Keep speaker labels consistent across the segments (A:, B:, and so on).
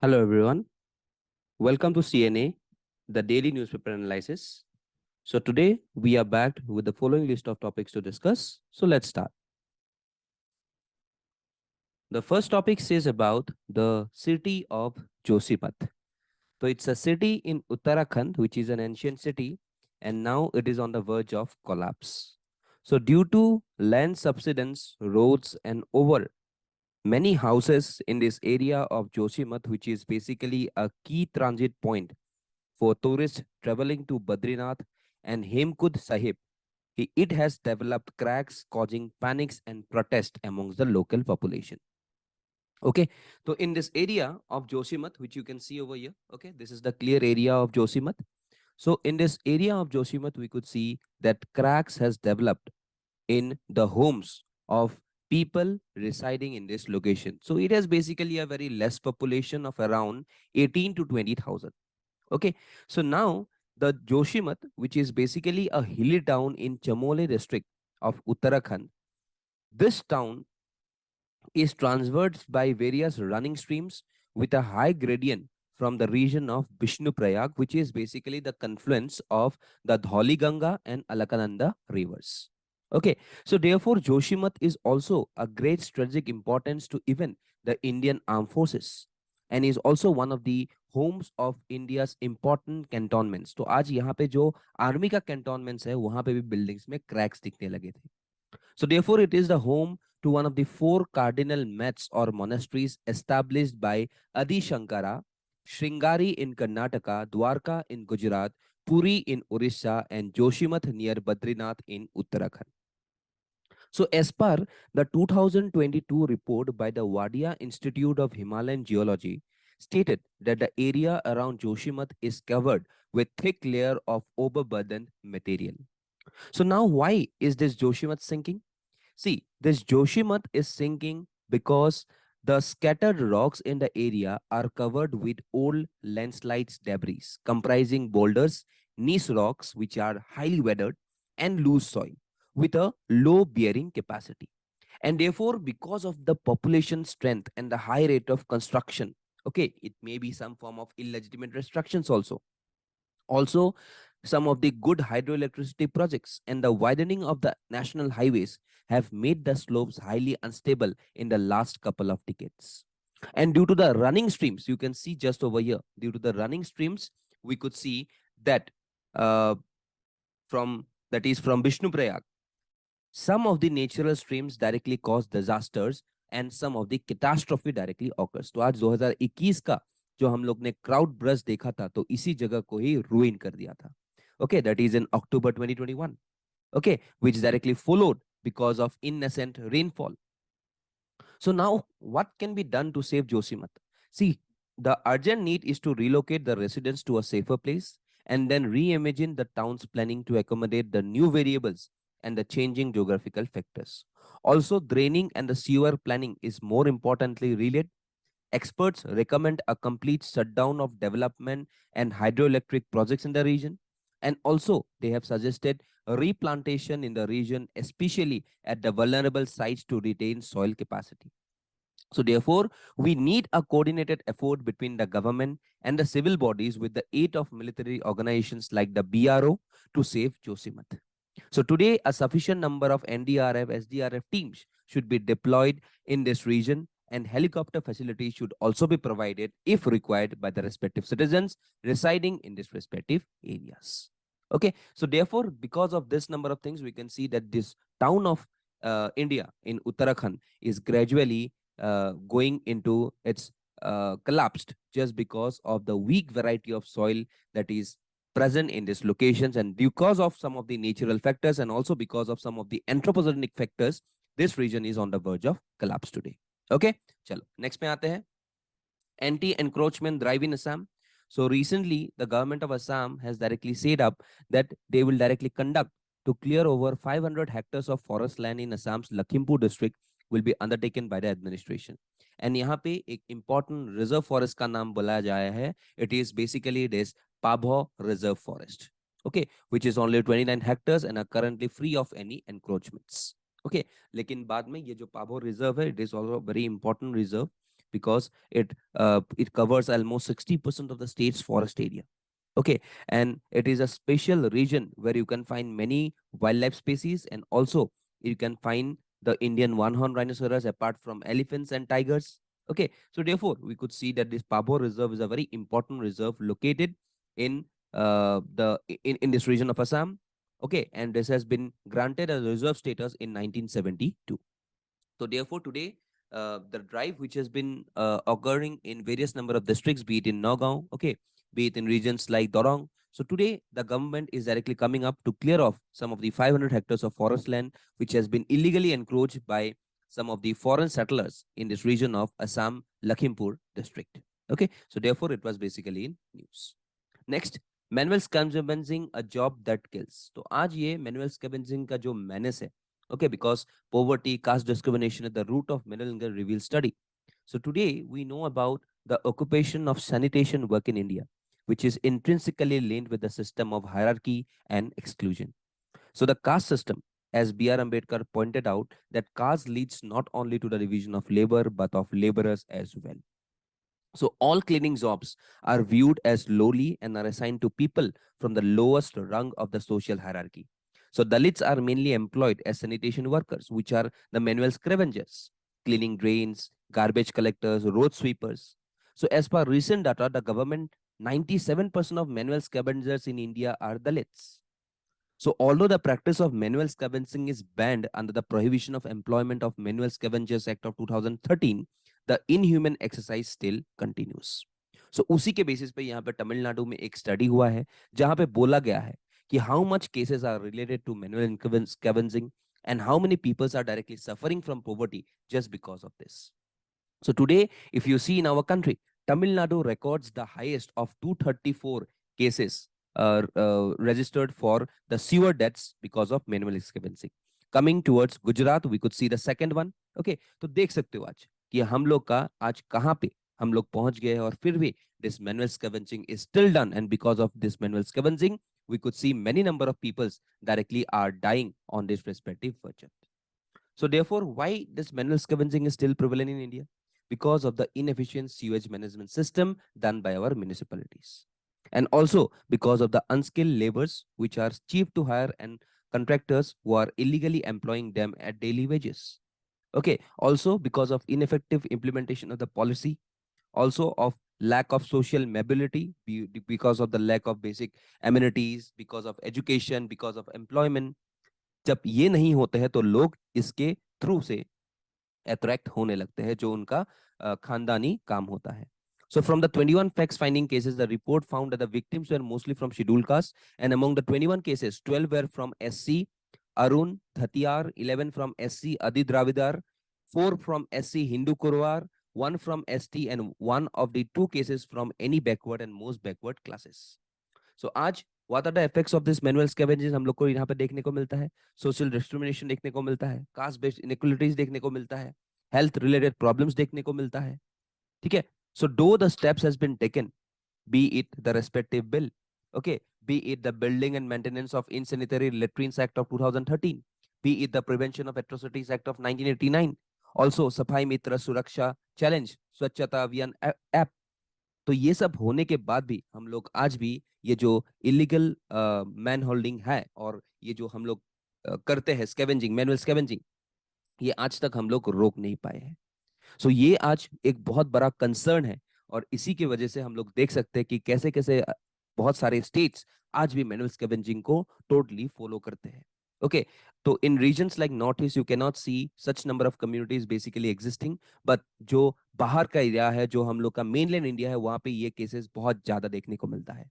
A: Hello everyone, welcome to CNA, the daily newspaper analysis. So today we are back with the following list of topics to discuss. So let's start. The first topic says about the city of Josipat. So it's a city in Uttarakhand, which is an ancient city, and now it is on the verge of collapse. So due to land subsidence, roads, and over many houses in this area of Josimat, which is basically a key transit point for tourists traveling to Badrinath and Hemkud Sahib, it has developed cracks causing panics and protest amongst the local population. Okay, so in this area of Josimat, which you can see over here, okay, this is the clear area of Josimat. So in this area of Josimat, we could see that cracks has developed in the homes of people residing in this location. So it has basically a very less population of around 18 to 20,000. Okay, so now the Joshimat, which is basically a hilly town in Chamole district of Uttarakhand, this town is traversed by various running streams with a high gradient from the region of Vishnuprayag, which is basically the confluence of the Dhauli Ganga and Alakananda rivers. Okay, so therefore Joshimat is also a great strategic importance to even the Indian armed forces and is also one of the homes of India's important cantonments. तो आज यहाँ पे जो army का cantonments है वहाँ पे भी buildings में cracks दिखने लगे थे. So therefore it is the home to one of the 4 cardinal mets or monasteries established by Adi Shankara, Sringari in Karnataka, Dwarka in Gujarat, Puri in Orissa, and Joshimath near Badrinath in Uttarakhand. So as per the 2022 report by the Wadia Institute of Himalayan Geology, stated that the area around Joshimath is covered with thick layer of overburdened material. So now why is this Joshimath sinking? See, this Joshimath is sinking because the scattered rocks in the area are covered with old landslides debris comprising boulders, gneiss rocks which are highly weathered, and loose soil with a low bearing capacity. And therefore, because of the population strength and the high rate of construction, okay, it may be some form of illegitimate restrictions also. Also, some of the good hydroelectricity projects and the widening of the national highways have made the slopes highly unstable in the last couple of decades. And due to the running streams, you can see just over here, due to the running streams, we could see that from Vishnuprayag, some of the natural streams directly cause disasters and some of the catastrophe directly occurs. तो आज 2021 का जो हम लोग ने crowd brush देखा था तो इसी जगह को ही रुइन कर दिया था. Okay, that is in October 2021. Okay, which is directly followed because of incessant rainfall. So now what can be done to save Josimath? See, the urgent need is to relocate the residents to a safer place and then reimagine the town's planning to accommodate the new variables and the changing geographical factors. Also, draining and the sewer planning is more importantly related. Experts recommend a complete shutdown of development and hydroelectric projects in the region. And also, they have suggested a replantation in the region, especially at the vulnerable sites to retain soil capacity. So therefore, we need a coordinated effort between the government and the civil bodies with the aid of military organizations like the BRO to save Josimath. So today, a sufficient number of NDRF, SDRF teams should be deployed in this region, and helicopter facilities should also be provided if required by the respective citizens residing in these respective areas. Okay, so therefore, because of this number of things, we can see that this town of India in Uttarakhand is gradually going into its collapsed just because of the weak variety of soil that is present in these locations, and because of some of the natural factors and also because of some of the anthropogenic factors, this region is on the verge of collapse today. Okay, chalo next पे आते हैं. Anti-encroachment drive in Assam. So recently, the government of Assam has directly said up that they will directly conduct to clear over 500 hectares of forest land in Assam's Lakhimpur district will be undertaken by the administration. And यहाँ पे एक important reserve forest का नाम बोला जाया है. It is basically this Pabho Reserve Forest, okay, which is only 29 hectares and are currently free of any encroachments. Okay, लेकिन बाद में ये जो Pabho Reserve है, it is also a very important reserve because it covers almost 60% of the state's forest area. Okay, and it is a special region where you can find many wildlife species, and also you can find the Indian one-horned rhinoceros apart from elephants and tigers. Okay, so therefore we could see that this Pabor Reserve is a very important reserve located in in this region of Assam. Okay, and this has been granted a reserve status in 1972. So therefore, today, the drive which has been occurring in various number of districts, be it in Nagaon, okay, be it in regions like Dorong. So today, the government is directly coming up to clear off some of the 500 hectares of forest land, which has been illegally encroached by some of the foreign settlers in this region of Assam, Lakhimpur district. Okay, so therefore, it was basically in news. Next, manual scavenging, a job that kills. तो आज ये manual scavenging का जो menace है, okay, because poverty, caste discrimination at the root of manual income reveal study. So today we know about the occupation of sanitation work in India, which is intrinsically linked with the system of hierarchy and exclusion. So the caste system, as B.R. Ambedkar pointed out, that caste leads not only to the division of labor, but of laborers as well. So all cleaning jobs are viewed as lowly and are assigned to people from the lowest rung of the social hierarchy. So Dalits are mainly employed as sanitation workers, which are the manual scavengers, cleaning drains, garbage collectors, road sweepers. So as per recent data, the government, 97% of manual scavengers in India are Dalits. So although the practice of manual scavenging is banned under the Prohibition of Employment of Manual Scavengers Act of 2013, the inhuman exercise still continues. So उसी के basis पे यहाँ पे तमिलनाडु में एक study हुआ है जहाँ पे बोला गया है कि how much cases are related to manual scavenging and how many people are directly suffering from poverty just because of this. So today, if you see in our country, Tamil Nadu records the highest of 234 cases registered for the sewer deaths because of manual scavenging. Coming towards Gujarat, we could see the second one. Okay, तो देख सकते हो आज कि हम लोग का आज कहाँ पे हम लोग पहुंच गए हैं और फिर भी this manual scavenging is still done, and because of this manual scavenging, we could see many number of peoples directly are dying on this respective budget. So therefore, why this manual scavenging is still prevalent in India? Because of the inefficient sewage management system done by our municipalities. And also because of the unskilled laborers, which are cheap to hire, and contractors who are illegally employing them at daily wages. Okay, also because of ineffective implementation of the policy, also of lack of social mobility, because of the lack of basic amenities, because of education, because of employment. जब ये नहीं होते हैं तो लोग इसके through से attract होने लगते हैं जो उनका खानदानी काम होता है. So from the 21 facts finding cases, the report found that the victims were mostly from scheduled caste, and among the 21 cases, 12 were from SC, Arun, Dhatiyar, 11 from SC, Adi Dravidar, 4 from SC, Hindu Kurwar, 1 from ST, and 1 of the 2 cases from any backward and most backward classes. So आज what are the effects of this manual scavenging हम लोग को यहाँ पे देखने को मिलता है. Social discrimination देखने को मिलता है, caste based inequalities देखने को मिलता है, health related problems देखने को मिलता है. ठीक है. So though the steps has been taken, be it the respective bill, okay, be it the Building and Maintenance of Insanitary Latrines Act of 2013, be it the Prevention of Atrocities Act of 1989, also Safai Mitra Suraksha Challenge, Swachhata Abhiyan app. तो ये सब होने के बाद भी हम लोग आज भी ये जो इलीगल मैन होल्डिंग है और ये जो हम लोग करते हैं स्कैवेंजिंग, मैनुअल स्कैवेंजिंग, ये आज तक हम लोग रोक नहीं पाए हैं. सो ये आज एक बहुत बड़ा कंसर्न है और इसी की वजह से हम लोग देख सकते हैं कि कैसे कैसे बहुत सारे स्टेट्स आज भी मैनुअल स्कैवेंजिंग को टोटली फॉलो करते हैं. ओके, तो in regions like North East you can not see such number of communities basically existing, but जो बाहर का एरिया है, जो हम लोग का मेनलैंड इंडिया है, वहां पे ये केसेस बहुत ज्यादा देखने को मिलता है.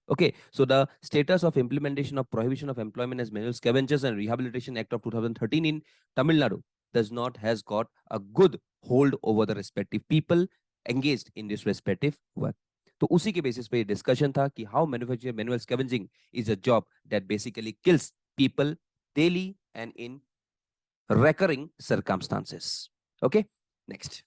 A: Okay, so the status of implementation of Prohibition of Employment as Manual Scavengers and Rehabilitation Act of 2013 in Tamil Nadu does not has got a good hold over the respective people engaged in this respective work. तो उसी के basis पे ये discussion था कि how manufacturing manual scavenging is a job that basically kills people daily and in recurring circumstances. Okay, next.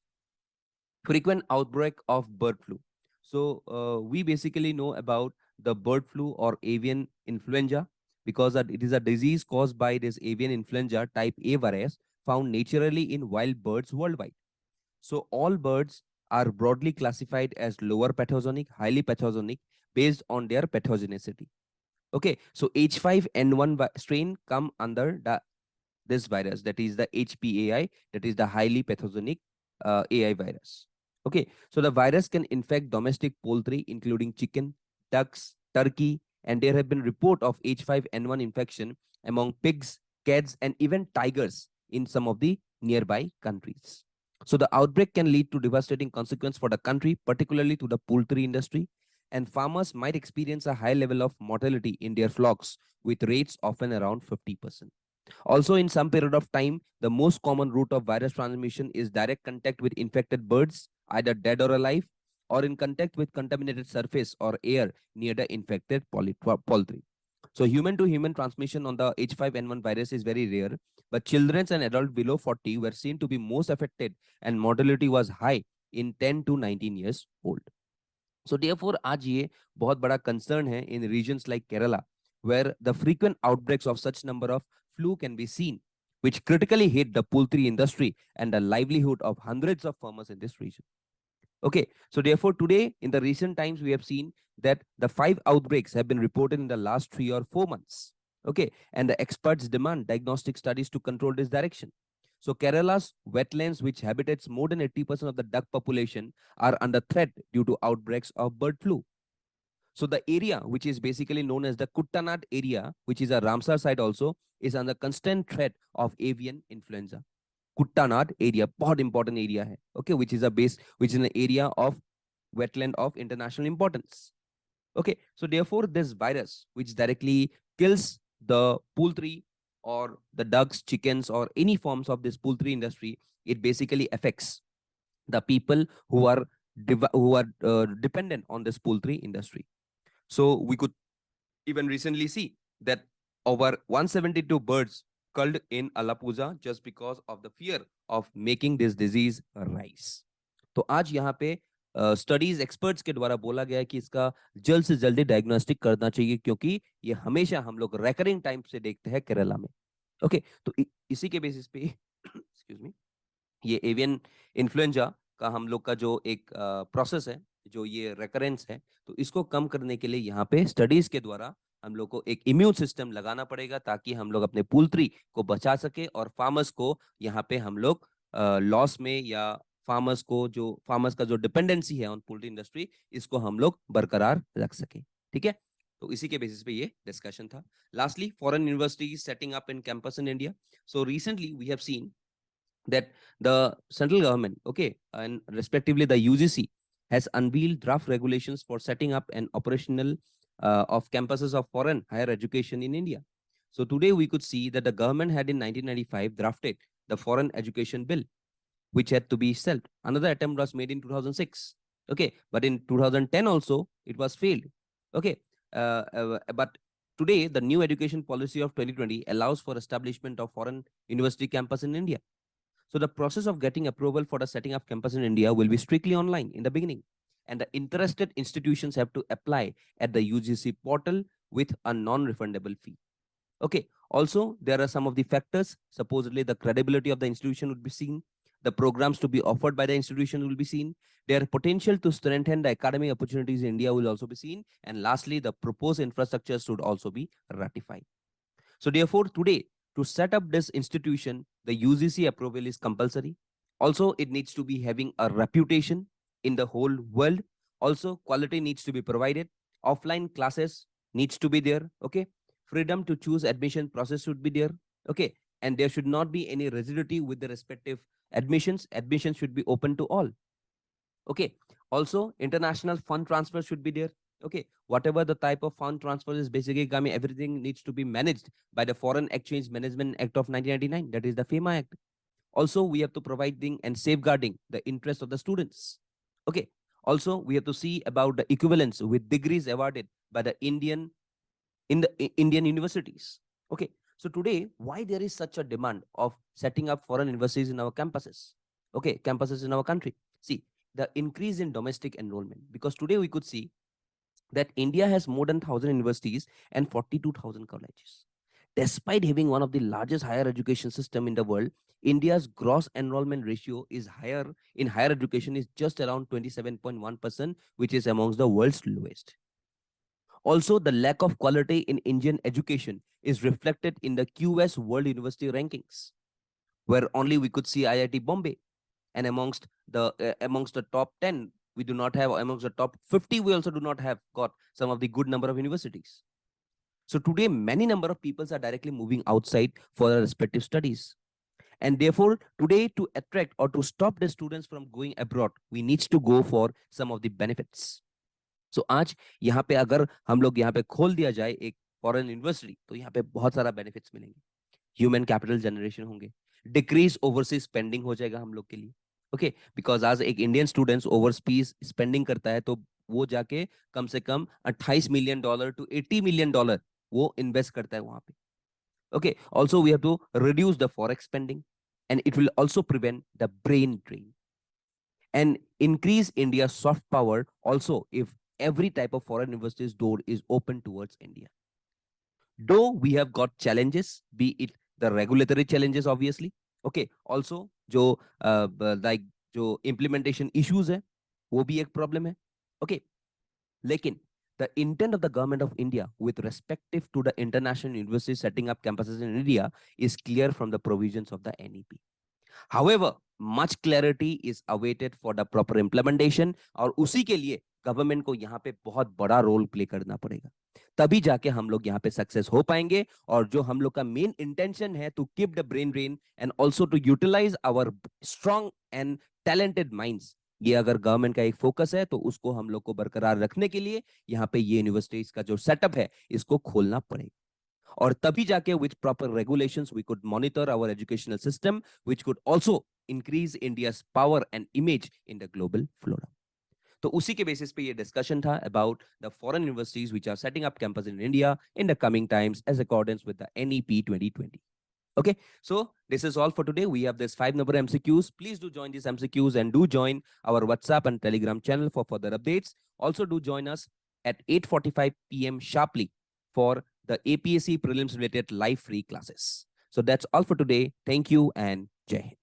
A: Frequent outbreak of bird flu. So we basically know about the bird flu or avian influenza because it is a disease caused by this avian influenza type A virus found naturally in wild birds worldwide. So all birds are broadly classified as lower pathogenic, highly pathogenic based on their pathogenicity. Okay, so H5N1 strain come under this virus, that is the HPAI, that is the highly pathogenic AI virus. Okay, so the virus can infect domestic poultry, including chicken, ducks, turkey, and there have been report of H5N1 infection among pigs, cats, and even tigers in some of the nearby countries. So the outbreak can lead to devastating consequence for the country, particularly to the poultry industry, and farmers might experience a high level of mortality in their flocks, with rates often around 50%. Also, in some period of time, the most common route of virus transmission is direct contact with infected birds, either dead or alive, or in contact with contaminated surface or air near the infected poultry. So human to human transmission on the H5N1 virus is very rare, but children and adults below 40 were seen to be most affected, and mortality was high in 10 to 19 years old. So therefore, आज ये बहुत बड़ा concern है in regions like Kerala, where the frequent outbreaks of such number of flu can be seen, which critically hit the poultry industry and the livelihood of hundreds of farmers in this region. Okay, so therefore today in the recent times we have seen that the 5 outbreaks have been reported in the last 3 or 4 months. Okay, and the experts demand diagnostic studies to control this direction. So Kerala's wetlands, which habitates more than 80% of the duck population, are under threat due to outbreaks of bird flu. So the area, which is basically known as the Kuttanad area, which is a Ramsar site also, is under constant threat of avian influenza. Kuttanad area, बहुत important area है, okay, which is a base, which is an area of wetland of international importance. Okay, so therefore this virus, which directly kills the poultry or the ducks, chickens, or any forms of this poultry industry, it basically affects the people who are dependent on this poultry industry. So we could even recently see that over 172 birds culled in Alappuzha just because of the fear of making this disease rise. तो आज यहाँ पे studies experts के द्वारा बोला गया है कि इसका जल्द से जल्दी डायग्नोस्टिक करना चाहिए, क्योंकि ये हमेशा हम लोग रेकरिंग टाइम से देखते हैं केरला में. ओके, तो इसी के बेसिस पे एक्सक्यूज मी, ये एवियन इन्फ्लुएंजा का हम लोग का जो एक प्रोसेस है, जो ये रेकरेंस है, तो इसको कम करने के लिए यहाँ पे स्टडीज के द्वारा हम लोग को एक इम्यून सिस्टम लगाना पड़ेगा, ताकि हम लोग अपने पोल्ट्री को बचा सके और फार्मर्स को यहाँ पे हम लोग लॉस में, या फार्मर्स का जो डिपेंडेंसी है ऑन पोल्ट्री इंडस्ट्री, इसको हम लोग बरकरार रख सके. ठीक है, तो इसी के बेसिस पे ये डिस्कशन था. Lastly, foreign universities setting up in campus in India. So recently we have seen that the central government, okay, and respectively the UGC, has unveiled draft regulations for setting up an operational of campuses of foreign higher education in India. So today we could see that the government had in 1995 drafted the Foreign Education Bill, which had to be shelved. Another attempt was made in 2006. Okay, but in 2010 also it was failed. Okay, but today the new education policy of 2020 allows for establishment of foreign university campus in India. So the process of getting approval for the setting up campus in India will be strictly online in the beginning, and the interested institutions have to apply at the UGC portal with a non-refundable fee. Okay. Also, there are some of the factors. Supposedly, the credibility of the institution would be seen. The programs to be offered by the institution will be seen. Their potential to strengthen the academic opportunities in India will also be seen. And lastly, the proposed infrastructure should also be ratified. So therefore, today, to set up this institution, the UGC approval is compulsory. Also, it needs to be having a reputation in the whole world. Also, quality needs to be provided. Offline classes needs to be there. Okay. Freedom to choose admission process should be there. Okay. And there should not be any rigidity with the respective admissions. Admissions should be open to all. Okay. Also, international fund transfer should be there. Okay, whatever the type of fund transfer is, basically, everything needs to be managed by the Foreign Exchange Management Act of 1999. That is the FEMA Act. Also, we have to providing and safeguarding the interest of the students. Okay. Also, we have to see about the equivalence with degrees awarded by the Indian universities. Okay. So today, why there is such a demand of setting up foreign universities in our campuses? Okay, campuses in our country. See, the increase in domestic enrollment, because today we could see that India has more than 1,000 universities and 42,000 colleges. Despite having one of the largest higher education system in the world, India's gross enrollment ratio is higher in higher education is just around 27.1%, which is amongst the world's lowest. Also, the lack of quality in Indian education is reflected in the QS World University rankings, where only we could see IIT Bombay, and amongst the top 10, we do not have, amongst the top 50, we also do not have got some of the good number of universities. So today, many number of people are directly moving outside for their respective studies. And therefore, today, to attract or to stop the students from going abroad, we need to go for some of the benefits. So आज यहाँ पे अगर हम लोग यहाँ पे खोल दिया जाए एक फॉरेन यूनिवर्सिटी, तो यहाँ पे बहुत सारा बेनिफिट्स मिलेंगे. ह्यूमन कैपिटल जनरेशन होंगे, डिक्रीज ओवरसीज स्पेंडिंग हो जाएगा हम लोग के लिए. ओके, बिकॉज आज एक इंडियन स्टूडेंट्स ओवरसीज स्पेंडिंग करता है तो वो जाके कम से कम $28 million to $80 million वो इन्वेस्ट करता है वहां पे. Okay, also we have to reduce the forex spending, and it will also prevent the brain drain and increase India's soft power also if every type of foreign investors door is open towards India. Though we have got challenges, be it the regulatory challenges obviously, okay, also जो like जो implementation issues है वो भी एक problem है, okay, लेकिन the intent of the government of India with respective to the international universities setting up campuses in India is clear from the provisions of the NEP. However, much clarity is awaited for the proper implementation, और उसी के लिए government को यहाँ पे बहुत बड़ा role play करना पड़ेगा, तभी जाके हम लोग यहाँ पे सक्सेस हो पाएंगे. और जो हम लोग का मेन इंटेंशन है to keep the brain drain and also to utilise our strong and talented minds, ये अगर गवर्नमेंट का एक फोकस है तो उसको हम लोग को बरकरार रखने के लिए यहाँ पे ये यूनिवर्सिटीज का जो सेटअप है इसको खोलना पड़ेगा. और तभी जाके with proper regulations we could monitor our educational system, which could also increase India's power and image in the global flora. तो उसी के बेसिस पे ये डिस्कशन था about the foreign universities which are setting up campus in India in the coming times as accordance with the NEP 2020. Okay, so this is all for today. We have this 5 number MCQs. Please do join these MCQs and do join our WhatsApp and Telegram channel for further updates. Also do join us at 8:45 p.m. sharply for the APSC prelims related live free classes. So that's all for today. Thank you and Jai Hind.